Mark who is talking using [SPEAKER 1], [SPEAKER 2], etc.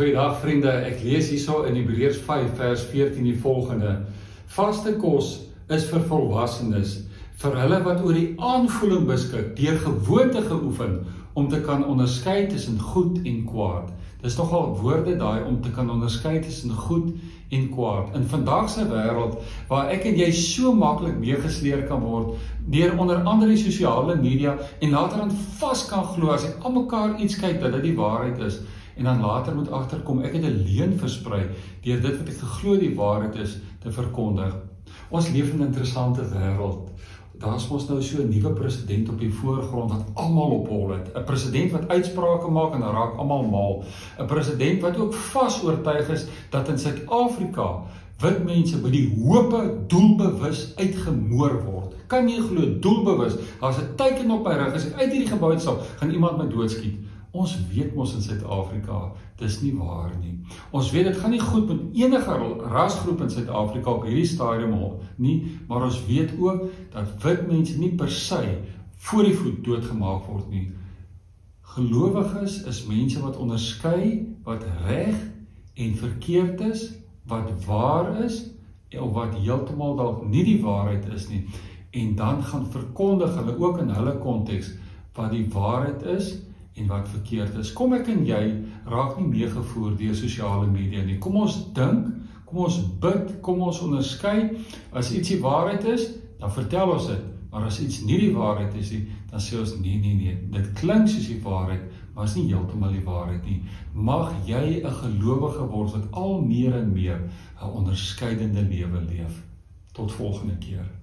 [SPEAKER 1] Goeiedag vriende, ek lees hierso in Hebreërs 5 vers 14 die volgende. Vaste kos is vir volwassenes, vir hulle wat oor die aanvoeling beskik, deur gewoonte geoefen, om te kan onderskei tussen goed en kwaad. Dis nogal woorde daai om te kan onderskei tussen goed en kwaad. In vandag se wêreld, waar ek en jy so maklik meegesleer kan word, deur onder andere die sosiale media, en later dan vas kan glo, as ek aan mekaar iets kyk, dat dit die waarheid is, en dan later moet agterkom, ek het 'n leuen versprei, deur dit wat ek geglo die waarheid is, te verkondig. Ons leef in 'n interessante wêreld. Daar is ons nou so 'n nuwe president op die voorgrond wat almal op hol het. 'n President wat uitsprake maak en dan raak almal mal. 'n President wat ook vas oortuig is dat in Suid-Afrika wit mense by die hope doelbewus uitgemoor word. Kan jy glo, doelbewus? Daar's 'n teken op my rug. As ek uit hierdie gebou stap, gaan iemand my doodskiet. Ons weet mos in Suid-Afrika, dis nie waar nie. Ons weet, dit gaan nie goed met enige rasgroep in Suid-Afrika op hierdie stadium nie, maar ons weet ook, dat wit mense nie per se voor die voet doodgemaak word nie. Gelowiges is mense wat onderskei wat reg en verkeerd is, wat waar is, of wat heeltemal dalk nie die waarheid is nie. En dan gaan verkondig hulle ook in hulle konteks, wat die waarheid is, en wat verkeerd is. Kom ek en jy raak nie meegevoer deur sosiale media nie. Kom ons dink, kom ons bid, kom ons onderskei. As iets die waarheid is, dan vertel ons dit. Maar as iets nie die waarheid is nie, dan sê ons nee. Dit klink soos die waarheid, maar is nie heeltemal die waarheid nie. Mag jy 'n gelowige word wat al meer en meer 'n onderskeidende lewe leef. Tot volgende keer.